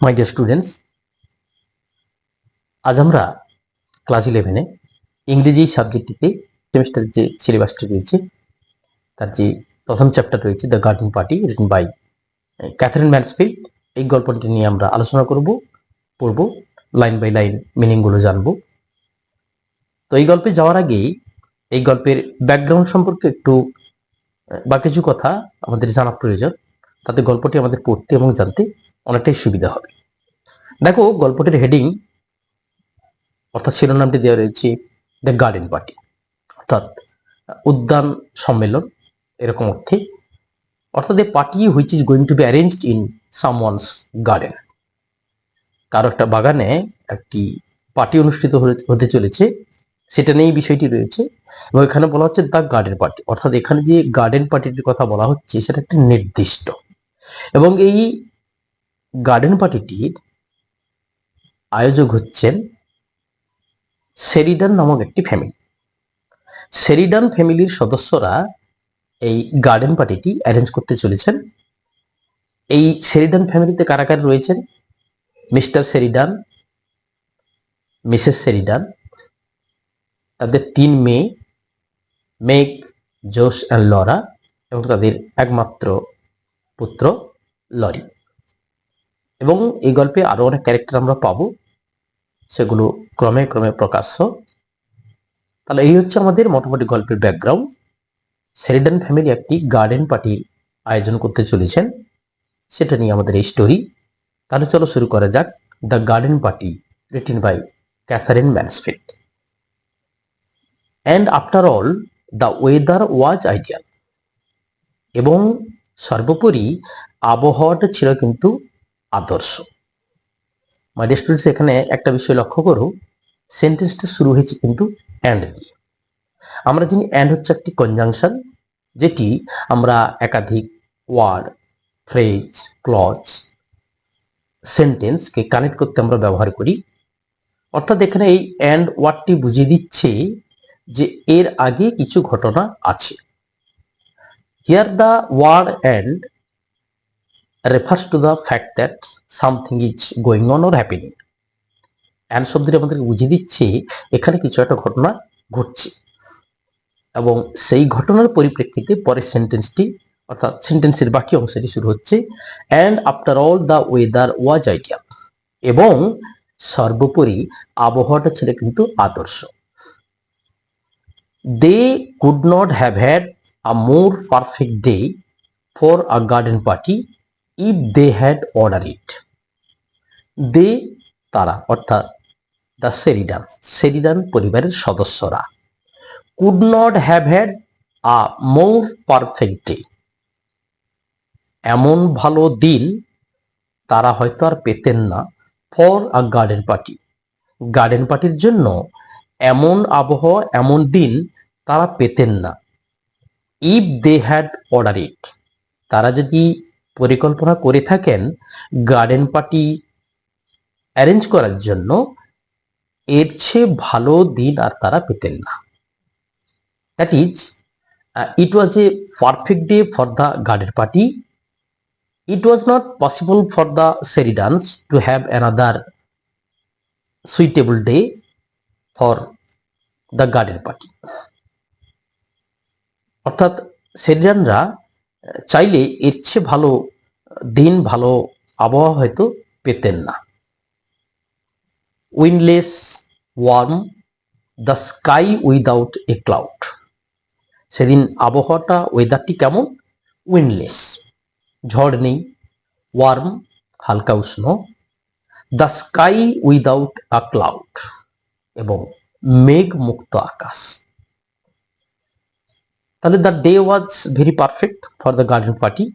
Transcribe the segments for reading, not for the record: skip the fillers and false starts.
মাই dear students, আজ আমরা class 11-এ ইংরেজি সাবজেক্টটিতে সেমিস্টারের যে সিলেবাসটি রয়েছে তার যে প্রথম চ্যাপ্টার রয়েছে the garden party written by Katherine Mansfield, এই গল্পটি নিয়ে আমরা আলোচনা পড়ব, লাইন বাই লাইন মিনিংগুলো জানবো। তো এই গল্পে যাওয়ার আগে এই গল্পের ব্যাকগ্রাউন্ড সম্পর্কে একটু বা কিছু কথা আমাদের জানা প্রয়োজন, তাতে গল্পটি আমাদের পড়তে এবং জানতে অনেকটাই সুবিধা হবে। দেখো, গল্পটির হেডিং অর্থাৎ শিরোনামটি দেওয়া রয়েছে দ্য গার্ডেন পার্টি, অর্থাৎ উদ্যান সম্মেলন, এরকম অর্থে। অর্থাৎ a party which is going to be arranged in someone's garden, কারো একটা বাগানে একটি পার্টি অনুষ্ঠিত হতে চলেছে, সেটা নিয়েই বিষয়টি রয়েছে। এবং এখানে বলা হচ্ছে দ্য গার্ডেন পার্টি, অর্থাৎ এখানে যে গার্ডেন পার্টির কথা বলা হচ্ছে সেটা একটা নির্দিষ্ট, এবং এই গার্ডেন পার্টিটির আয়োজক হচ্ছেন শেরিডান নামক একটি ফ্যামিলি। শেরিডান ফ্যামিলির সদস্যরা এই গার্ডেন পার্টিটি অ্যারেঞ্জ করতে চলেছেন। এই শেরিডান ফ্যামিলিতে কারা কারা রয়েছেন? মিস্টার শেরিডান, মিসেস শেরিডান, তাদের 3 মেয়ে, মেগ, জোশ অ্যান্ড লরা, এবং তাদের একমাত্র পুত্র লরি। এবং এই গল্পে আরো অনেক ক্যারেক্টার আমরা পাবো, সেগুলো ক্রমে ক্রমে প্রকাশ্য। তাহলে এই হচ্ছে আমাদের মোটামুটি গল্পের ব্যাকগ্রাউন্ড। শেরিডান ফ্যামিলি একটি গার্ডেন পার্টি আয়োজন করতে চলেছেন, সেটা নিয়ে আমাদের এই স্টোরি। তাহলে চলো শুরু করা যাক the garden party written by Katherine Mansfield. And after all the weather was ideal, এবং সর্বোপরি আবহাওয়াটা ছিল কিন্তু আদর্শ। মাই ডিয়ার স্টুডেন্টস, এখানে একটা বিষয় লক্ষ্য করো, সেন্টেন্সটা শুরু হয়েছে কিন্তু অ্যান্ড দিয়ে। আমরা জানি অ্যান্ড হচ্ছে একটি কনজাংশন, যেটি আমরা একাধিক ওয়ার্ড, ফ্রেজ, ক্লজ, সেন্টেন্সকে কানেক্ট করতে আমরা ব্যবহার করি। অর্থাৎ এখানে এই অ্যান্ড ওয়ার্ডটি বুঝিয়ে দিচ্ছে যে এর আগে কিছু ঘটনা আছে। Here the word and refers to the fact that something is going on or happening. And শব্দটি আমাদেরকে বুঝিয়ে দিচ্ছে এখানে কিছু একটা ঘটনা ঘটছে, এবং সেই ঘটনার পরিপ্রেক্ষিতে পরের সেন্টেন্সটি, অর্থাৎ সেন্টেন্সের বাকি অংশটি শুরু হচ্ছে and after all the weather was ideal, এবং সর্বোপরি আবহাওয়াটা ছিল কিন্তু আদর্শ। They could not have had a more perfect day for a garden party if they had order it. They, তারা, অর্থাৎ দ্য শেরিডান, শেরিডান পরিবারের সদস্যরা, could not have had a more perfect day, এমন ভালো দিন তারা হয়তো আর পেতেন না for a garden party, garden পার্টির জন্য এমন আবহাওয়া, এমন দিন তারা পেতেন না। If they had order it, তারা যদি পরিকল্পনা করে থাকেন গার্ডেন পার্টি অ্যারেঞ্জ করার জন্য, এর চেয়ে ভালো দিন আর তারা পেতেন না। That is, it was a perfect day for the garden party. It was not possible for the Sheridans to have another suitable day for the garden party. অর্থাৎ শেরিডানরা চাইলে এর চেয়ে ভালো দিন, ভালো আবহাওয়া হয়তো পেতেন না। Windless, warm, the sky without a cloud. সেদিন আবহাওয়াটা, ওয়েদারটি কেমন? উইন্ডলেস, ঝড় নেই, ওয়ার্ম, হালকা উষ্ণ, the sky without a cloud, এবং মেঘ মুক্ত আকাশ। তাহলে the day was very perfect for the garden party.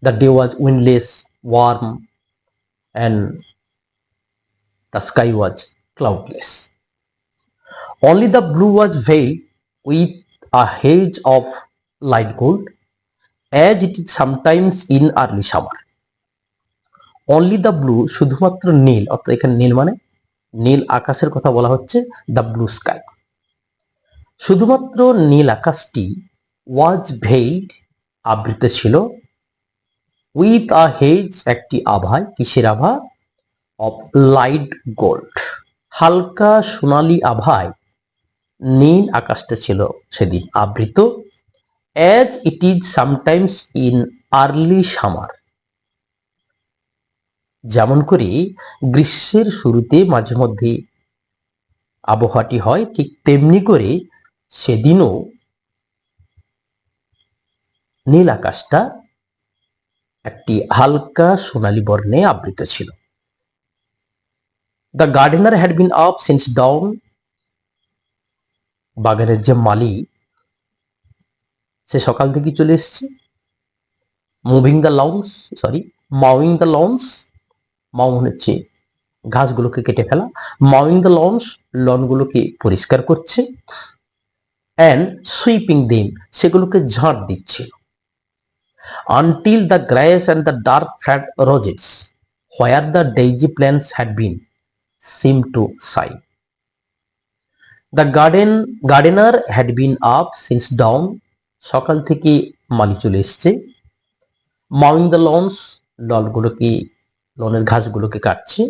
The day was windless, warm, and the sky was cloudless. Only the blue was veiled with a haze of light gold, as it is sometimes in early summer. Only the blue, শুধুমাত্র নীল, অর্থাৎ এখানে নীল মানে নীল আকাশের কথা বলা হচ্ছে, the blue sky, শুধুমাত্র নীল আকাশটি, ওয়াজ ভেইলড, আবৃত ছিল, উইথ আ হেজ, একটি আভা, কিসের আভা? অফ লাইট গোল্ড, হালকা সোনালী আভায় নীল আকাশটা ছিল সেদিন আবৃত। As it is sometimes in early summer, যেমন করে গ্রীষ্মের শুরুতে মাঝে মধ্যে আবহাওয়াটি হয়, ঠিক তেমনি করে সেদিনও নীল আকাশটা একটি হালকা সোনালী বর্ণে আবৃত ছিল। The gardener had been up since down, বাগানের যে মালি সে সকাল থেকে চলে এসছে। মুভিং দ্য লনস, মাউইং দ্য লনস, মাউ হচ্ছে ঘাসগুলোকে কেটে ফেলা, মাউইং দ্য লনস, লনগুলোকে পরিষ্কার করছে, অ্যান্ড সুইপিং দেম, সেগুলোকে ঝাঁট দিচ্ছিল। Until the grass and the dark fat roses where the daisy plants had been seem to shine. The gardener had been up since dawn, সকাল থেকে মালি চলে এসছে। মাউইং দ্য লনস, লনের ঘাসগুলোকে কাটছে,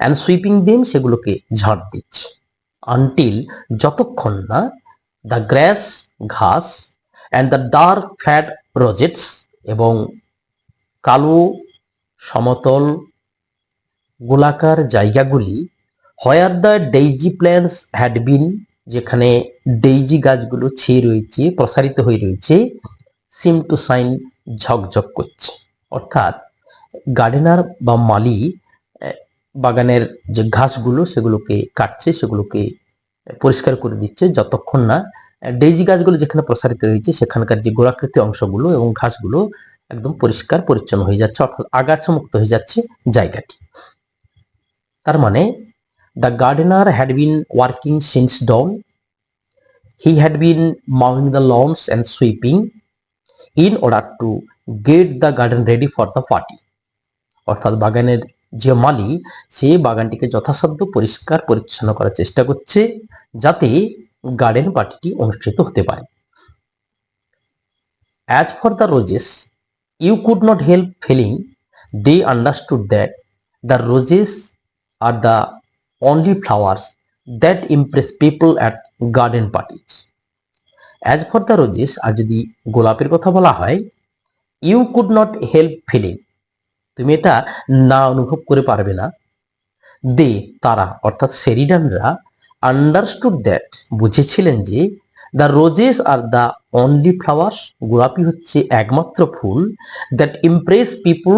অ্যান্ড সুইপিং দেম, সেগুলোকে ঝাঁট দিচ্ছে। আনটিল, যতক্ষণ না, দ্য গ্রাস, ঘাস, অ্যান্ড দ্য ডার্ক ফ্যাট রোজেটস, এবং কালো সমতল গোলাকার জায়গাগুলি, হোয়ার দ্য ডেইজি প্ল্যান্টস হ্যাড বিন, যেখানে ডেইজি গাছগুলো ছেয়ে রয়েছে, প্রসারিত হয়ে রয়েছে, সিম টু সাইন, ঝকঝক করছে। অর্থাৎ গার্ডেনার বা মালি বাগানের যে ঘাসগুলো সেগুলোকে কাটছে, সেগুলোকে পরিষ্কার করে দিচ্ছে, যতক্ষণ না ডেইজি গাছগুলো যেখানে প্রসারিত হয়েছে সেখানকার যে গোলাকৃতি অংশগুলো এবং ঘাসগুলো একদম পরিষ্কার পরিচ্ছন্ন হয়ে যাচ্ছে, অর্থাৎ আগাছা মুক্ত হয়ে যাচ্ছে জায়গাটি। তার মানে the gardener had been working since dawn, he had been mowing the lawns and sweeping in order to get the garden ready for the party. অর্থাৎ বাগানের যে মালি, সে বাগানটিকে যথাসাধ্য পরিষ্কার পরিচ্ছন্ন করার চেষ্টা করছে যাতে গার্ডেন পার্টিটি অনুষ্ঠিত হতে পারে। As for the roses, you could not help feeling they understood that the roses are the only flowers that impress people at garden parties. As for the roses, আর যদি গোলাপের কথা বলা হয়, you could not help feeling, তুমি এটা না অনুভব করে পারবে না, দে, তারা, অর্থাৎ সেরিডানরা, আন্ডারস্টুড দ্যাট, বুঝেছিলেন যে, the roses are the only flowers, গোলাপি হচ্ছে একমাত্র ফুল, দ্যাট ইমপ্রেস পিপল,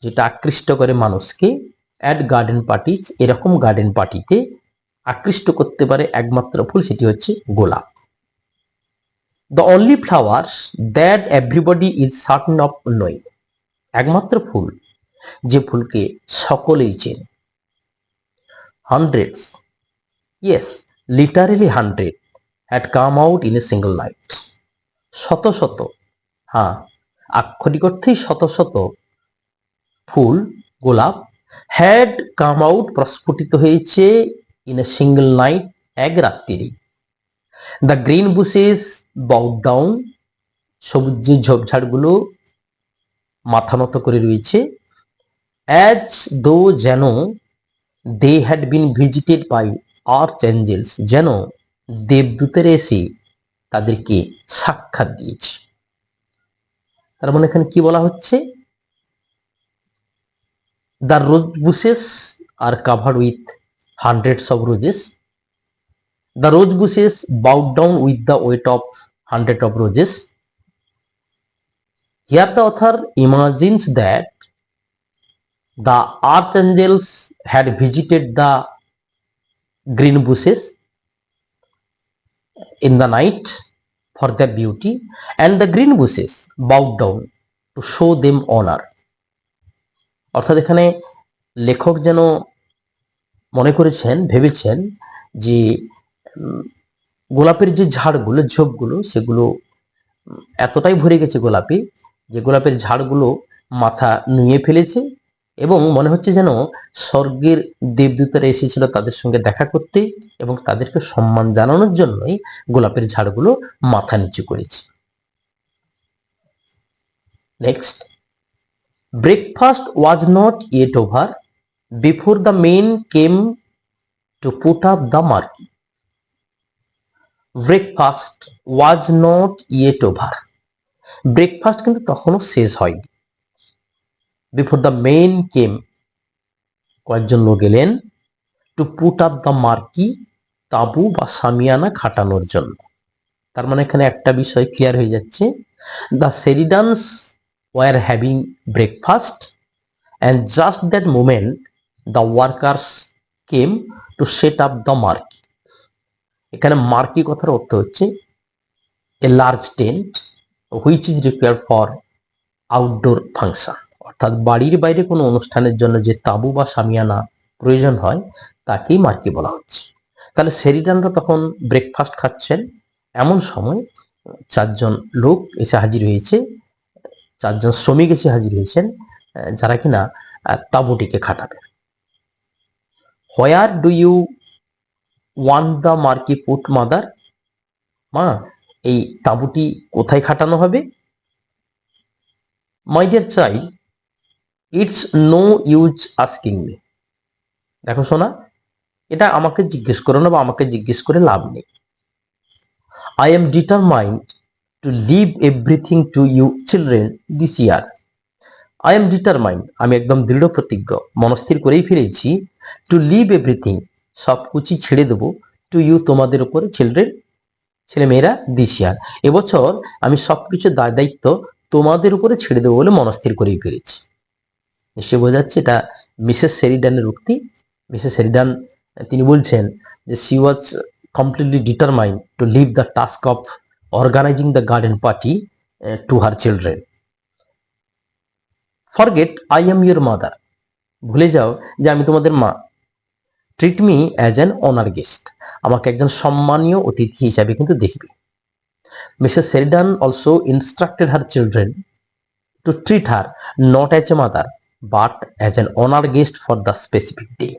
যেটা আকৃষ্ট করে মানুষকে, অ্যাট গার্ডেন পার্টিজ, এরকম গার্ডেন পার্টিতে আকৃষ্ট করতে পারে একমাত্র ফুল, সেটি হচ্ছে গোলাপ। The only flowers that everybody is certain of knowing, একমাত্র ফুল যে ফুলকে সকলেই চেনে। Hundreds, yes, literally 100 had come out in a single night, শত শত, হ্যাঁ আক্ষরিক অর্থেই শত শত ফুল, গোলাপ, হ্যাড কাম আউট, প্রস্ফুটিত হয়েছে, ইন এ সিঙ্গল নাইট, এক রাত্রিরে। The green bushes bowed down, সবুজ যে ঝোপঝাড়গুলো মাথা নত করে রয়েছে, অ্যাজ দো, যেন, they had been visited by archangels, যেন দেবদূতের এসে তাদেরকে সাক্ষাৎ দিয়েছে। তার মানে এখানে কি বলা হচ্ছে? The rose bushes are covered with hundreds of roses, the rose bushes bowed down with the weight of 100 of roses. Here the author imagines that the archangels had visited the green bushes in the night for their beauty, and the green bushes bowed down to show them honor. অর্থাৎ এখানে লেখক যেন মনে করেছেন, ভেবেছেন যে গোলাপের যে ঝাড়গুলো, ঝোপগুলো, সেগুলো এতটাই ভরে গেছে গোলাপে যে গোলাপের ঝাড়গুলো মাথা নুয়ে ফেলেছে, এবং মনে হচ্ছে যেন স্বর্গের দেবদূতরা এসেছিল তাদের সঙ্গে দেখা করতে এবং তাদেরকে সম্মান জানানোর জন্যই গোলাপের ঝাড়গুলো মাথা নিচু করেছে। Next, Breakfast was not yet over before the men came to put up the marquee. Breakfast was not yet over. Breakfast কিন্তু তখনও শেষ হয়নি। বিফোর দ্য মেন কেম, কয়েকজন লোক এলেন, to put up the marquee, তাবু বা সামিয়ানা খাটানোর জন্য। তার মানে এখানে একটা বিষয় ক্লিয়ার হয়ে যাচ্ছে, the Sheridans were having breakfast and just that moment the workers came to set up the marquee. এখানে মার্কি কথার অর্থ হচ্ছে a large tent which is required for outdoor function, অর্থাৎ বাড়ির বাইরে কোনো অনুষ্ঠানের জন্য যে তাঁবু বা সামিয়ানা প্রয়োজন হয় তাকেই মার্কি বলা হচ্ছে। তাহলে সেরিডানরা তখন ব্রেকফাস্ট খাচ্ছেন, এমন সময় চারজন লোক এসে হাজির হয়েছে, চারজন শ্রমিক এসে হাজির হয়েছেন, যারা কিনা তাঁবুটিকে খাটাবে। Where do you want the marquee put mother? মা, এই তাঁবুটি কোথায় খাটানো হবে? My dear child, it's no use asking me. দেখো শোনা, এটা আমাকে জিজ্ঞেস করো না বা আমাকে জিজ্ঞেস করে লাভ নেই। I am determined to leave everything to you children this year. I am determined, আমি একদম দৃঢ় প্রতিজ্ঞ, মনস্থির করেই ফিরেছি, টু লিভ এভরিথিং, সব কিছু ছেড়ে দেবো, টু ইউ, তোমাদের উপরে, চিলড্রেন, ছেলে মেয়েরা, দিস ইয়ার, এবছর আমি সবকিছু দায় দায়িত্ব তোমাদের উপরে ছেড়ে দেবো বলে মনস্থির করেই ফিরেছি। নিশ্চয়ই বোঝা যাচ্ছে এটা মিসেস সেরিডানের উক্তি। মিসেস সেরিডান তিনি বলছেন যে she was completely determined to leave the task of organizing the garden party to her children. Forget I am your mother, ভুলে যাও যে আমি তোমাদের মা। Treat me as an honour guest, আমাকে একজন সম্মানীয় অতিথি হিসাবে কিন্তু দেখবে। Mrs Sheridan also instructed her children to treat her not as a mother but as an honour guest for the specific day.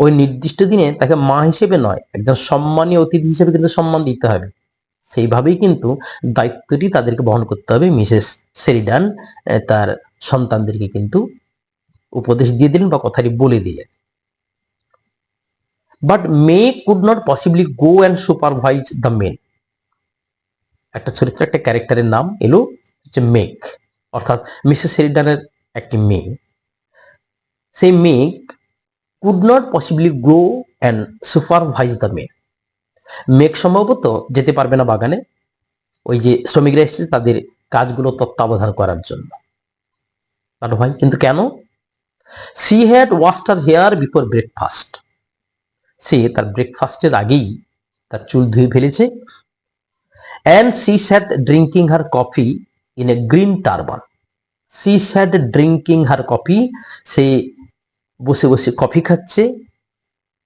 ওই নির্দিষ্ট দিনে তাকে মা হিসেবে নয়, একজন সম্মানীয় অতিথি হিসেবে কিন্তু সম্মান দিতে হবে। সেইভাবেই কিন্তু দায়িত্বটি তাদেরকে বহন করতে হবে। মিসেস সেরিডান তার সন্তানদেরকে কিন্তু উপদেশ দিয়ে দিলেন বা কথাটি বলে দিলেন। But Meg could not possibly go and supervise the men. একটা চরিত্র, একটা ক্যারেক্টারের নাম এলো হচ্ছে মেঘ, অর্থাৎ মিসেস সেরিডানের একটি মেয়ে। সেই Meg could not possibly go and supervise the men. Meg সম্ভবত যেতে পারবে না বাগানে, ওই যে শ্রমিকরা এসেছে তাদের কাজগুলো তত্ত্বাবধান করার জন্য। কারণ ভাই, কিন্তু কেন? She had washed her hair before breakfast, সে তার ব্রেকফাস্টের আগেই তার চুল ধুয়ে ফেলেছে। And she sat drinking her coffee in a green turban. She sat drinking her coffee, সে বসে বসে কফি খাচ্ছে,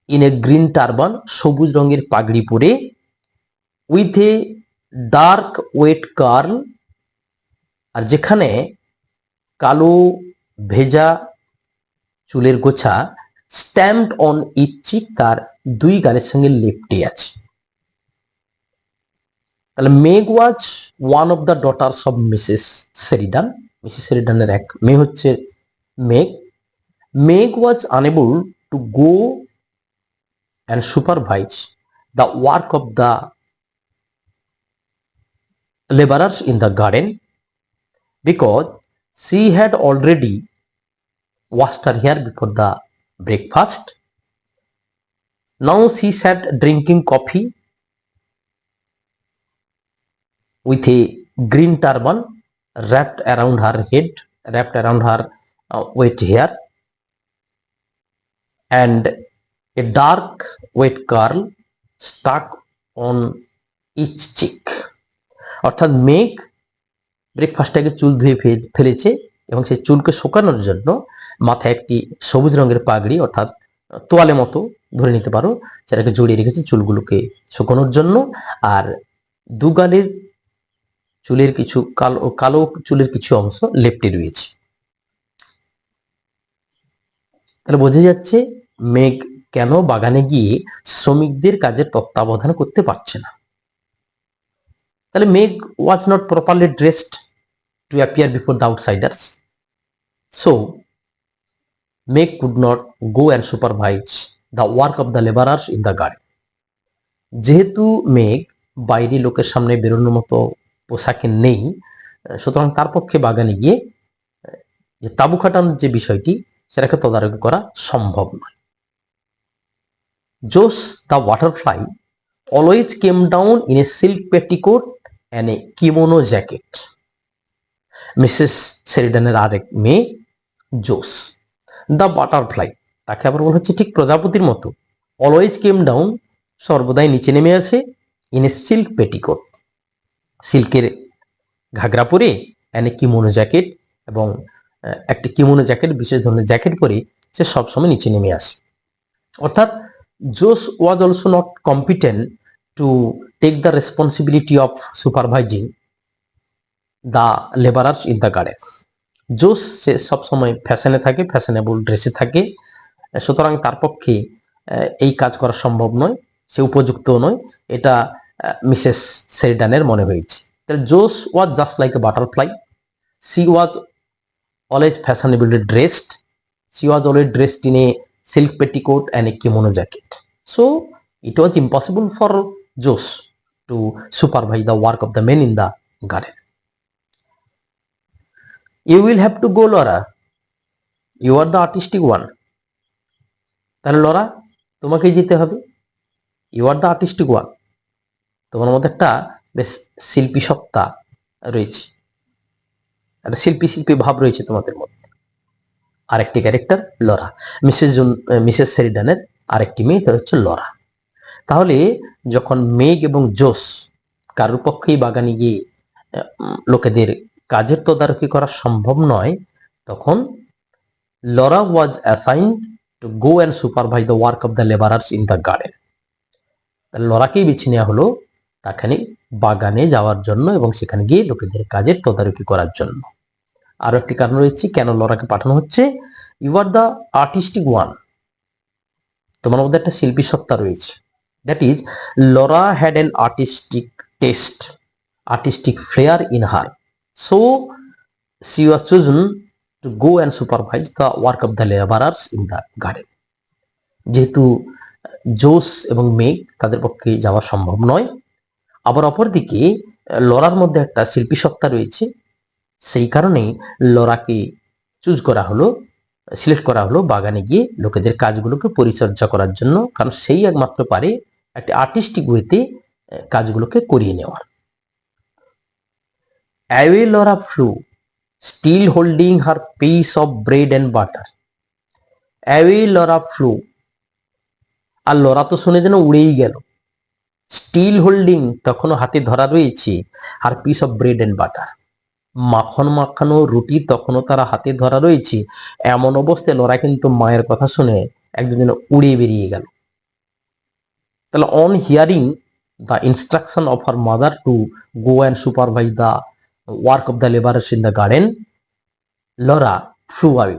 ইন এ গ্রিন টারবান, সবুজ রঙের পাগড়ি পরে, with a dark wet curl, আর যেখানে কালো ভেজা চুলের গোছা, স্ট্যাম্পড অন ইচ চিক, তার দুই গালের সঙ্গে লেপ্টে আছে। তাহলে Meg was one of the daughters of Mrs Sheridan. Mrs সেরিডানের এক মেয়ে হচ্ছে Meg. Meg was unable to go and supervise the work of the laborers in the garden because she had already washed her hair before the breakfast. Now she sat drinking coffee with a green turban wrapped around her head, wrapped around her wet hair, and a dark wet curl stuck on each cheek. অর্থাৎ মেঘ ব্রেকফাস্টটাকে চুল ধুয়ে ফেলেছে এবং সেই চুলকে শুকানোর জন্য মাথায় একটি সবুজ রঙের পাগড়ি, অর্থাৎ তোয়ালে মতো ধরে নিতে পারো, সেটাকে জড়িয়ে রেখেছে চুলগুলোকে শুকানোর জন্য। আর দুগালের চুলের কিছু কালো চুলের কিছু অংশ লেপ্টে রয়েছে। তাহলে বোঝা যাচ্ছে মেঘ কেন বাগানে গিয়ে শ্রমিকদের কাজের তত্ত্বাবধান করতে পারছে না। তাহলে Meg was not properly dressed to appear before the outsiders. So Meg could not go and supervise the work of the laborers in the garden. যেহেতু মেঘ বাইরে লোকের সামনে বেরোনোর মতো পোশাকে নেই, সুতরাং তার পক্ষে বাগানে গিয়ে যে তাঁবু খাটানোর যে বিষয়টি সেটাকে তদারকি করা সম্ভব নয়। Jose the butterfly always came down in a silk petticoat and a kimono jacket. Mrs শেরিডানের আরেক মেয়ে জোস, দ্য বাটারফ্লাই, তাকে আবার বলা হচ্ছে ঠিক প্রজাপতির মতো। অলওয়েজ কেম ডাউন, সর্বদাই নিচে নেমে আসে। ইন এ সিল্ক পেটিকোট, সিল্কের ঘাগরা পরে, অ্যান্ড এ কিমোনো জ্যাকেট, এবং একটি কিমোনো জ্যাকেট, বিশেষ ধরনের জ্যাকেট পরে সে সবসময় নিচে নেমে আসে। অর্থাৎ Jose was also not competent to take the responsibility of supervising the labourers in the garden. Jose সে সবসময় ফ্যাশনে থাকে, ফ্যাশনেবল ড্রেসে থাকে, সুতরাং তার পক্ষে এই কাজ করা সম্ভব নয়, সে উপযুক্ত নয়, এটা মিসেস শেরিডানের মনে হয়েছে। তাহলে জোস was just like a butterfly, she was always fashionably dressed, she was always dressed in a silk petticoat and a kimono jacket, so it was impossible for Jose to supervise the work of the men in the garden. You will have to go, Laura, you are the artistic one. তাহলে Laura, তোমাকেই যেতে হবে, you are the artistic one, তোমার মধ্যে একটা বেশ শিল্পী সত্তা রয়েছে, একটা শিল্পী শিল্পী ভাব রয়েছে তোমাদের মধ্যে। আরেকটি ক্যারেক্টার লরা, মিসেস শেরিডানের আরেকটি মেয়ে, তার হচ্ছে লরা। তাহলে যখন মেঘ এবং জোস কারোর পক্ষেই বাগানে গিয়ে লোকেদের কাজের তদারকি করা সম্ভব নয়, তখন Laura was assigned two go and supervise the work of the labourers in the garden. তাহলে লরাকেই বেছে নেওয়া হলো তাখানে বাগানে যাওয়ার জন্য এবং সেখানে গিয়ে লোকেদের কাজের তদারকি করার জন্য। আরো একটি কারণ রয়েছে কেন লরাকে পাঠানো হচ্ছে, you are the artistic one, তোমার মধ্যে একটা শিল্পী সত্তা রয়েছে। That is, Laura had an artistic taste, artistic flair in her, so she was chosen to go and supervise the work of the labourers in the garden. যেহেতু Jose এবং মেঘ তাদের পক্ষে যাওয়া সম্ভব নয়, আবার অপরদিকে লরার মধ্যে একটা শিল্পী সত্তা রয়েছে, সেই কারণেই লরাকে চুজ করা হলো, সিলেক্ট করা হলো বাগানে গিয়ে লোকেদের কাজগুলোকে পরিচর্যা করার জন্য, কারণ সেই একমাত্র পারে একটা আর্টিস্টিক ওয়েতে কাজগুলোকে করিয়ে নেওয়ার। Away Laura flew, still holding her piece of bread and butter. Away Laura flew, আর লরা তো শুনে যেন উড়েই গেল। স্টিল হোল্ডিং, তখনও হাতে ধরা রয়েছে, আর piece of bread and butter, মাখন মাখানো রুটি তখনও তারা হাতে ধরা রয়েছে। এমন অবস্থায় লরা কিন্তু মায়ের কথা শুনে একজন যেন উড়ে বেরিয়ে গেল। তাহলে on hearing the instruction of her mother to go and supervise the work of the labourers in the garden, Laura flu away.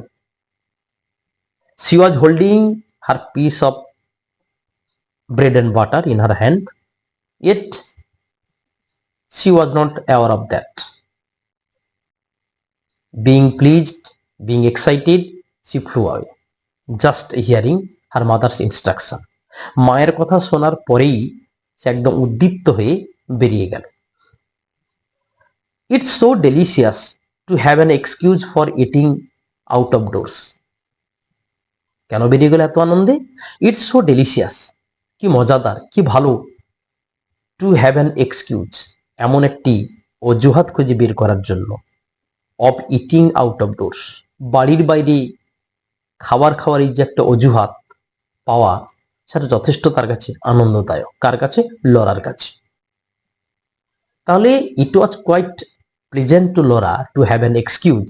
She was holding her piece of bread and butter in her hand, yet she was not aware of that. Being pleased, being excited, she flew away, just hearing her mother's instruction. মায়ের কথা শোনার পরেই সে একদম উদ্দীপ্ত হয়ে বেরিয়ে গেল। It's so delicious to have an excuse for eating out of doors. কেন বেরিয়ে গেল এত আনন্দে? It's so delicious, কি মজাদার, কি ভালো, টু হ্যাভ অ্যান এক্সকিউজ, এমন একটি অজুহাত খুঁজে বের করার জন্য, of eating out of doors, বাড়ির বাইরে খাওয়ার এই যে একটা অজুহাত পাওয়া, সেটা যথেষ্ট তার কাছে আনন্দদায়ক। কার কাছে? লরার কাছে। তাহলে it was quite pleasant to Laura to have an excuse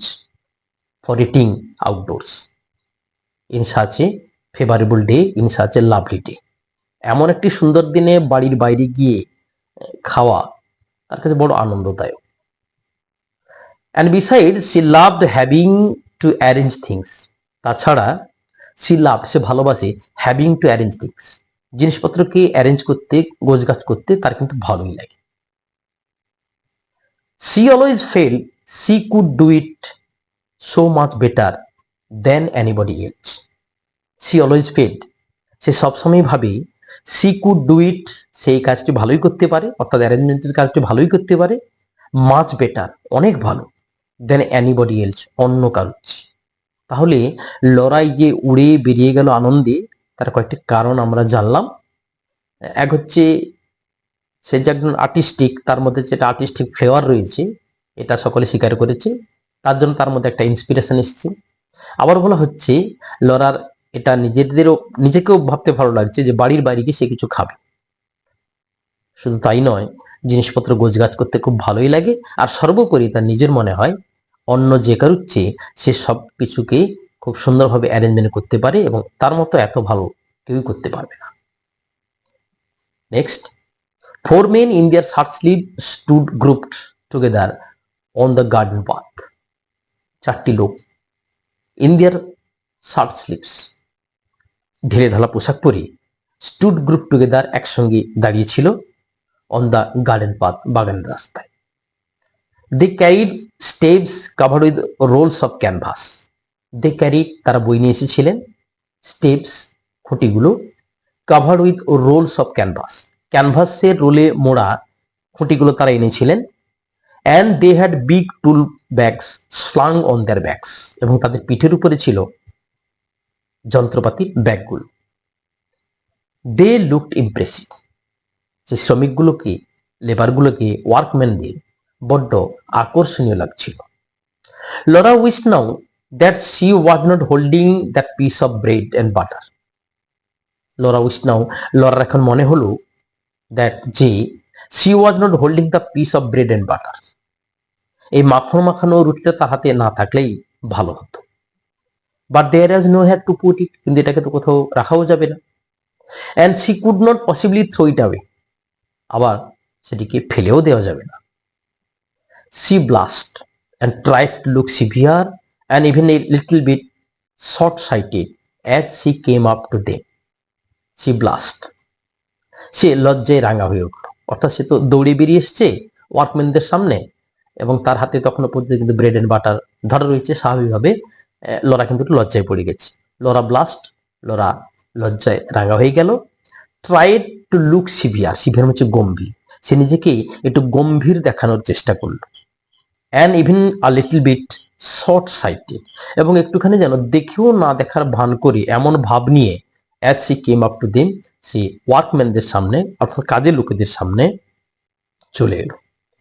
for eating outdoors in such a favourable day, in such a lovely day. এমন একটি সুন্দর দিনে বাড়ির বাইরে গিয়ে খাওয়া তার কাছে বড় আনন্দদায়ক। And beside she loved having to arrange things, তাছাড়া শি লাভড, সে ভালোবাসে, হ্যাভিং টু অ্যারেঞ্জ থিংস, জিনিসপত্রকে অ্যারেঞ্জ করতে, গোছগাছ করতে তার কিন্তু ভালোই লাগে। She always felt she could do it so much better than anybody else. She always felt, সে সবসময় ভাবে she could do it, সেই কাজটি ভালোই করতে পারে, অর্থাৎ অ্যারেঞ্জমেন্টের কাজটি ভালোই করতে পারে, মাচ বেটার, অনেক ভালো, দেন এনিবডি এলস, অন্য কাজ। তাহলে লড়াই যে উড়ে বেরিয়ে গেল আনন্দে, তার কয়েকটি কারণ আমরা জানলাম। এক হচ্ছে সে যে একজন আর্টিস্টিক, তার মধ্যে যেটা আর্টিস্টিক ফ্লেভার রয়েছে এটা সকলে স্বীকার করেছে, তার জন্য তার মধ্যে একটা ইন্সপিরেশন এসছে। আবার বলা হচ্ছে লরার এটা নিজেকেও ভাবতে ভালো লাগছে যে বাড়ির বাইরে গিয়ে সে কিছু খাবে। শুধু তাই নয়, জিনিসপত্র গোছগাছ করতে খুব ভালোই লাগে, আর সর্বোপরি তার নিজের মনে হয় অন্য যে কারুর চেয়ে সে সব কিছুকে খুব সুন্দরভাবে অ্যারেঞ্জমেন্ট করতে পারে এবং তার মতো এত ভালো কেউই করতে পারবে না। Next, 4 men in their shirt sleeve stood grouped together on the garden path. 4টি লোক in their shirt sleeves, ঢিলে ঢালা পোশাক পরে, stood grouped together, একসঙ্গে দাঁড়িয়ে ছিল, on the garden path, বাগানের রাস্তায়। They carried staves covered with rolls of canvas. They carried, তারা বই নিয়ে এসেছিলেন, staves, খুঁটিগুলো, covered with rolls of canvas, ক্যানভাসের রোলে মোড়া খুঁটিগুলো তারা এনেছিলেন। and they had big tool bags slung on their backs, এবং তাদের পিঠের উপরে ছিল যন্ত্রপাতির ব্যাগগুলো। they looked impressive, যে শ্রমিকগুলোকে, লেবারগুলোকে, ওয়ার্কম্যানদের বড্ড আকর্ষণীয় লাগছিল। Laura wish now that she was not holding that piece of bread and butter. Laura wish now, Lawler এখন মনে হলো দ্যাট যে she was not holding the piece of bread and butter, এই মাখন মাখানো রুটিটা তার হাতে না থাকলেই ভালো হতো। But there is no had to put it, কিন্তু এটাকে তো কোথাও রাখাও যাবে না। And she could not possibly throw it away, আবার সেটিকে ফেলেও দেওয়া যাবে না। She blushed and tried to look severe and even a little bit short-sighted as she came up to them. She blushed. সে লজ্জায় রাঙা হয়ে উঠল, অর্থাৎ সে তো দৌড়ে বেরিয়ে এসছে ওয়ার্কম্যানদের সামনে এবং তার হাতে তখনও পর্যন্ত কিন্তু ব্রেড এন্ড বাটার ধরা রয়েছে। স্বাভাবিকভাবে লরা কিন্তু একটু লজ্জায় পড়ে গেছে। লরা ব্লাস্ট, লরা লজ্জায় রাঙা হয়ে গেল। Tried to look severe, severe হচ্ছে গম্ভীর, সে নিজেকে একটু গম্ভীর দেখানোর চেষ্টা করলো। And even a little bit short sighted, এবং একটুখানি যেন দেখেও না দেখার ভান করে এমন ভাব নিয়ে as she came up to them, সে ওয়ার্কম্যানদের সামনে অর্থাৎ কাজের লোকেদের সামনে চলে এলো।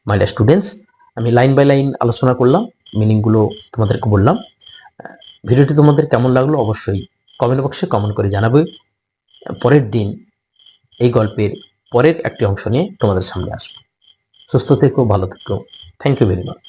মাই ডিয়ার স্টুডেন্টস, আমি লাইন বাই লাইন আলোচনা করলাম, মিনিংগুলো তোমাদেরকে বললাম। ভিডিওটি তোমাদের কেমন লাগলো অবশ্যই কমেন্ট বক্সে কমেন্ট করে জানাবে। পরের দিন এই গল্পের পরের একটি অংশ নিয়ে তোমাদের সামনে আসবো। সুস্থ থেকো, ভালো থেকো। Thank you very much.